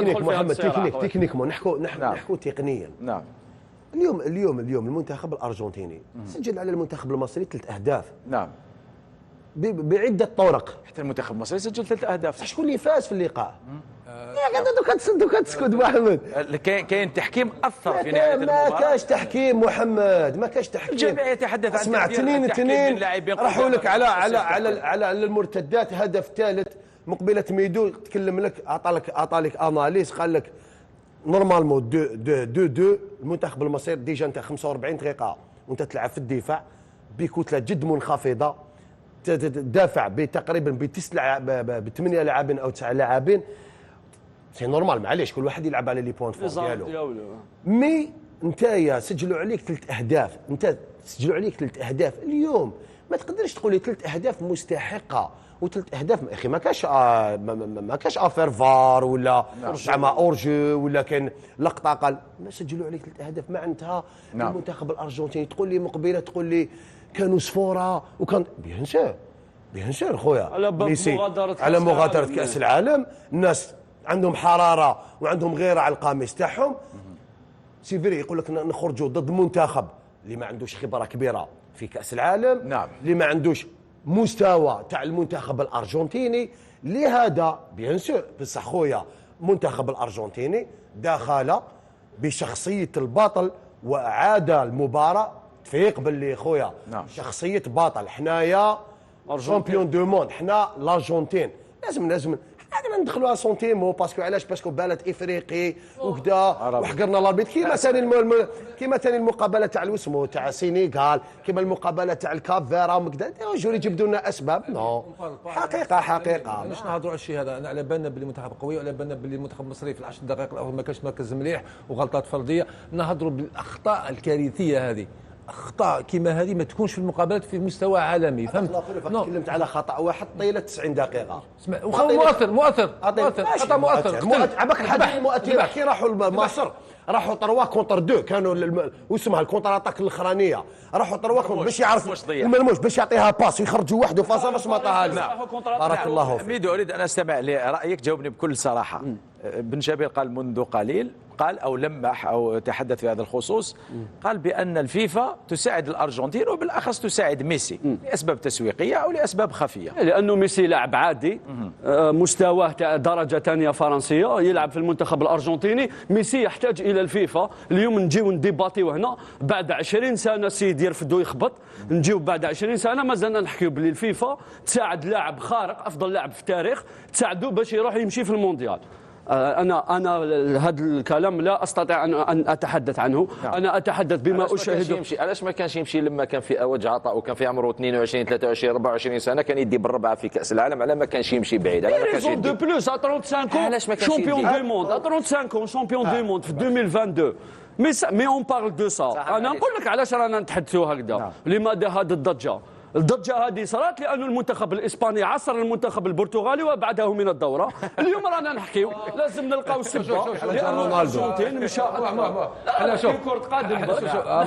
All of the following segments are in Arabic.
محمد تكنيكمون نحكوا تقنيا. نعم. اليوم المنتخب الارجنتيني سجل على المنتخب المصري 3 أهداف. نعم. بعده طرق. حتى المنتخب المصري سجل 3 أهداف. شكون اللي فاز في اللقاء؟ دوكا تسكت محمد. كاين تحكيم اثر في نهايه المباراه. ما كاش تحكيم محمد، ما كاش تحكيم. الجميع يتحدث عن اسمع، تنين راحوا لك على المرتدات. هدف ثالث مقبله ميدو تكلم لك، اعطى لك اناليز، قال لك نورمالمون دو المنتخب المصري ديجا انت 45 دقيقه وانت تلعب في الدفاع بكتله جد منخفضه، تدافع تقريبا ب8 لاعبين او 9 لاعبين. سي نورمال، معليش كل واحد يلعب على لي بوينت فور ديالو. مي نتايا سجلوا عليك 3 أهداف، انت سجلوا عليك 3 أهداف اليوم، ما تقدرش تقول لي 3 أهداف مستحقه و3 أهداف. اخي ما كاش افير فار ولا زعما اورجو ولا كان لقطه قال ما سجلوا عليك 3 أهداف معناتها. المنتخب الارجنتيني تقول لي مقبله تقول لي كانوا صفوره وكان بيان سور خويا على مغادره كاس العالم. الناس عندهم حراره وعندهم غيره على القميص تاعهم. سيفيري يقول لك نخرجوا ضد منتخب اللي ما عندوش خبره كبيره في كاس العالم. نعم. اللي ما عندوش مستوى تاع المنتخب الارجنتيني. لهذا بيان سور بصح خويا المنتخب الارجنتيني دخل بشخصيه البطل وعاد المباراه تفيق باللي خويا. نعم. شخصيه بطل. حنايا شامبيون دو موند، حنا الارجنتين لازم هذا ما ندخلوها سونتيمو. باسكو علاش؟ باسكو بلد افريقي وكذا وحقرنا لاربيت. كيما ثاني المقابله تاع الوسمو تاع السينيغال، كيما المقابله تاع الكاب فيرا وكذا. يجوا يجبدوا لنا اسباب. نو حقيقه باش نهضروا على الشيء هذا. انا على بالنا باللي المنتخب قوي، وعلى بالنا باللي المنتخب المصري في ال10 دقائق الاول ما كانش مركز مليح وغلطات فرديه. نهضروا بالاخطاء الكارثيه هذه. اخطاء كيما هذه ما تكونش في المقابلات في مستوى عالمي. فهمت؟ تكلمت على خطا واحد طيله 90 دقيقه. اسمع، مؤثر عباك الحدث المؤثر. كي راحوا مصر راحوا 3 كونتر 2 كانوا واسمها الكونتر اتاك الاخرانيه. راحوا 3 كونتر باش يعرف الملموس باش يعطيها باس ويخرجوا وحده فاصل باش ما طاها. بارك الله فيك. ميدو، اريد ان استمع لرايك، جاوبني بكل صراحه. بن شبير قال منذ قليل، قال او لمح او تحدث في هذا الخصوص، قال بان الفيفا تساعد الارجنتين وبالاخص تساعد ميسي لاسباب تسويقيه او لاسباب خفيه. لانه ميسي لاعب عادي، مستواه درجه ثانيه فرنسيه، يلعب في المنتخب الارجنتيني. ميسي يحتاج الى الفيفا. اليوم نجيو نديباتيو هنا بعد 20 سنه السيد يرفدو يخبط. نجيو بعد 20 سنه مازلنا نحكيو بلي الفيفا تساعد لاعب خارق، افضل لاعب في التاريخ، تساعدو باش يروح يمشي في المونديال. أنا هذا الكلام لا أستطيع أن أتحدث عنه. نعم. أنا أتحدث بما أشاهده. علاش ما كانش يمشي لما كان في أوج عطاء وكان في عمره 22 23 24 سنة، كان يدي بالربعة في كأس العالم؟ على ما كانش يمشي بعيد. على ما كانش يدي بلوس 35 ans شامبيون دو موند، 35 ans شامبيون دو موند في 2022. مي اون بارل دو سا. أنا نقول لك علاش رانا نتحدثوا هكذا. لماذا هذه الضجة؟ الضجة هذه صارت لأن المنتخب الإسباني عصر المنتخب البرتغالي وبعده من الدورة. اليوم رانا نحكيو لازم نلقاو سبة لأن الأرجنتين مشى في كرة قدم.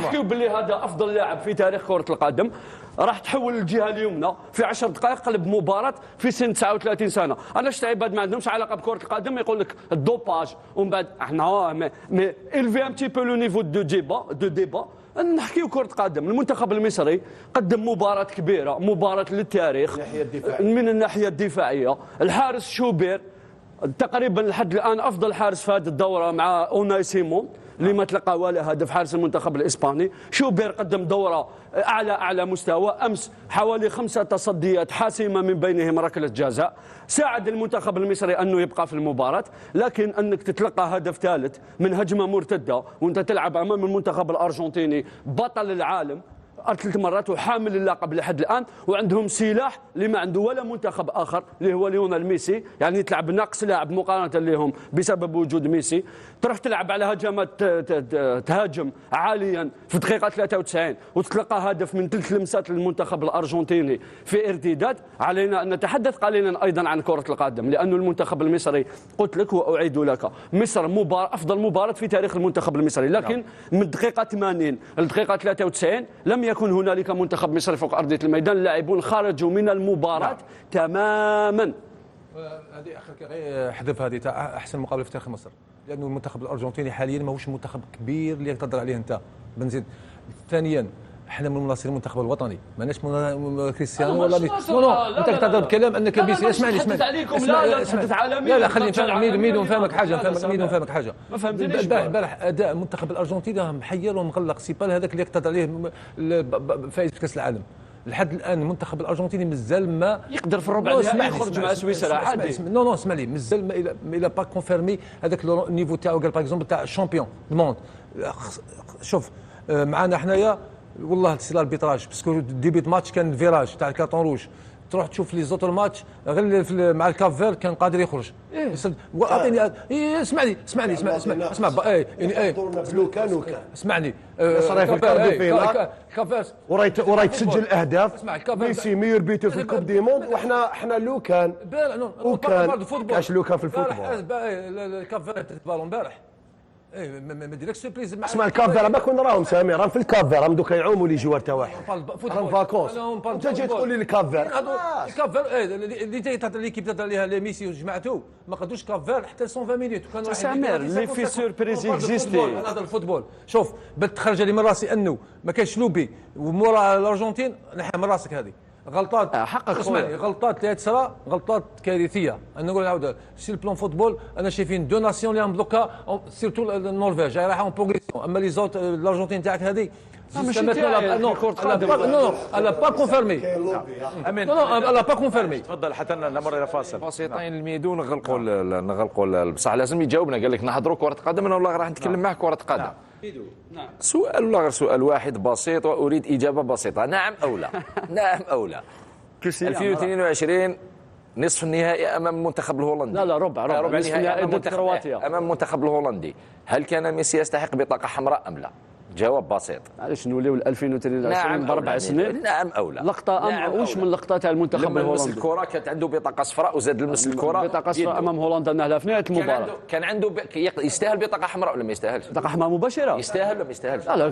نحكيو باللي هذا أفضل لاعب في تاريخ كرة القدم. راح تحول الجهة اليمنى في 10 دقائق قلب مباراة في سن 39 سنة. أنا شفت عباد ما عندهمش علاقة بكرة القدم يقول لك الدوباج ومن بعد احنا مي إلفي ان تي بو لو نيفو دو ديبا. نحكيو كرة قدم. المنتخب المصري قدم مباراة كبيرة، مباراة للتاريخ من الناحية الدفاعية. الحارس شوبير تقريبا لحد الآن أفضل حارس في هذه الدورة مع أوناي سيمون اللي ما تلقى ولا هدف، حارس المنتخب الإسباني. شوبير قدم دورة أعلى مستوى. أمس حوالي 5 تصديات حاسمة من بينهم ركلة جزاء. ساعد المنتخب المصري أنه يبقى في المباراة. لكن أنك تتلقى هدف ثالث من هجمة مرتدة وأنت تلعب أمام المنتخب الأرجنتيني بطل العالم 3 مرات وحامل اللقب لحد الآن، وعندهم سلاح اللي ما عنده ولا منتخب آخر اللي هو ليونيل ميسي. يعني تلعب ناقص لاعب مقارنة لهم بسبب وجود ميسي. تروح تلعب على هجمات تهاجم عاليا في دقيقة 93 وتتلقى هدف من 3 لمسات للمنتخب الأرجنتيني في ارتداد. علينا أن نتحدث قليلا أيضا عن كرة القدم، لأن المنتخب المصري قلت لك وأعيد لك مصر أفضل مباراة في تاريخ المنتخب المصري. لكن من دقيقة 80 لدقيقة 93 لم يكن هنالك منتخب مصري فوق أرضية الميدان. اللاعبون خرجوا من المباراة تماما هذه اخر غير حذف هذه تاع احسن مقابله في تاريخ مصر، لانه المنتخب الارجنتيني حاليا ماهوش منتخب كبير اللي تقدر عليه انت بنزيد. ثانيا احنا من مناصر المنتخب الوطني، ماناش كريستيانو ولا انت تهضر بكلام انك بيسي. اسمعني لا تحدث عالميا. لا خليني نفهمك حاجه. ما فهمتنيش. البارح اداء المنتخب الارجنتيني محير ومغلق، سيبال هذاك اللي يقتضي عليه فايز في كاس العالم. لحد الان المنتخب الارجنتيني مازال ما يقدر في الربع النهائي يخرج مع سويسرا عادي. نو اسمع لي، مازال ما الى با كونفيرمي هذاك النيفو تاعو. قال باغ اكزومبل تاع الشامبيون دو موند. شوف معنا حنايا والله سي لاربيتراج، باسكو ديبيت ماتش كان فيراج تاع الكارطون روج، تروح تشوف لي زوتر ماتش غير مع الكافير كان قادر يخرج. اعطيني اسمعني اسمعني صرايف الكافير وراي تسجل اهداف. ميسي ميور بيتو في الكوب دي موند، واحنا لو كان كاش لو كان في الفوتبول. الكافير بالون امبارح ما ديركش سيربريز. اسمع الكافيرا ما كون راهم سامي، راهم في الكافيرا، راهم دوكا يعوموا لي جوار تاعهم راهم فاكونس. انت جاي تقول لي الكافير اللي جاي تهضر ليكيب تهضر عليها لي ميسي وجماعته ما قدوش كافير حتى 120 مينوت. وكانوا سامر لي في سيربريز اكزيستي. هذا الفوتبول شوف تخرج لي من راسي انه ما كانش لوبي ومورا الارجنتين نحي من راسك هذه غلطات. حقك اسمعني، غلطات اللي تصرا غلطات كارثيه. انا نقول نعاود سي البلان فوتبول انا شايفين دو ناسيون اللي مبلوكا سيرتو النرويج رايحه اون بروغريسيون. اما لي زوت الارجنتين تاعك هذه ماشي الا با كونفيرمي. امين الا با كونفيرمي. تفضل حتى نمر الى فاصل. بسيطين الميدو نغلقوا بصح لازم يجاوبنا. قال لك نهضروا كره قدم، انا والله راح نتكلم معك كره قدم. نعم. سؤال والله غير سؤال واحد بسيط واريد اجابه بسيطه، نعم او لا. نعم او لا. 2022 نصف النهائي امام المنتخب الهولندي. لا ربع نصف النهائي ضد كرواتيا امام المنتخب الهولندي. هل كان ميسي يستحق بطاقه حمراء ام لا؟ جواب بسيط. علاش نوليو 2022 باربع سنين؟ نعم او لا. لقطه واش من لقطه تاع المنتخب لما الهولندي. لمس الكره كانت عنده بطاقه صفراء وزاد لمس الكره بطاقه صفراء امام هولندا نهلا في نهايه المباراه. كان عنده يستاهل بطاقه حمراء ولا ما يستاهلش؟ بطاقه حمراء مباشره. يستاهل ولا ما يستاهلش؟ لا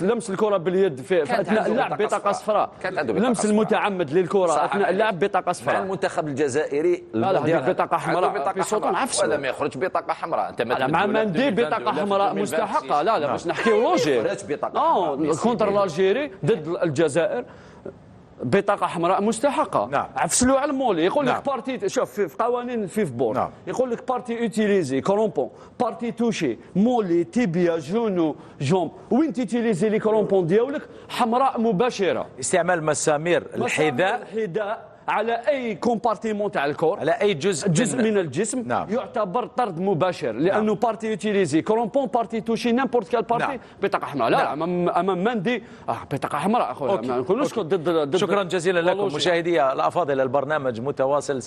لمس الكره باليد في اثناء اللعب بطاقه صفراء. لمس المتعمد للكره اثناء اللعب بطاقه صفراء. مع المنتخب الجزائري لا بطاقه حمراء في صوت عفس ولا ما يخرج بطاقه حمراء. انت مع مندي بطاقه حمراء مستحقه. لا باش نحكيو لوجيك. كونتر الجيري ضد الجزائر بطاقة حمراء مستحقة. نعم. عفسلوا على المولي يقول لك بارتي. شوف في قوانين الفيفبول نعم. يقول لك بارتي اوتيليزي كرومبون بارتي توشي مولي تيبيا جونو جومب وين تيتيليزي لي كرومبون ديالك حمراء مباشرة. استعمال مسامير الحذاء على اي كومبارتيمون تاع الكور، على اي جزء من الجسم. نعم. يعتبر طرد مباشر لانه بارتي يوتيليزي كرومبون بارتي توشي نيمبورت كال بارتي. نعم. بطاقه حمراء. لا امام مندي بطاقه حمراء اخويا. ما نقولوش ضد شكرا جزيلا لكم مشاهدي الافاضل. البرنامج متواصل.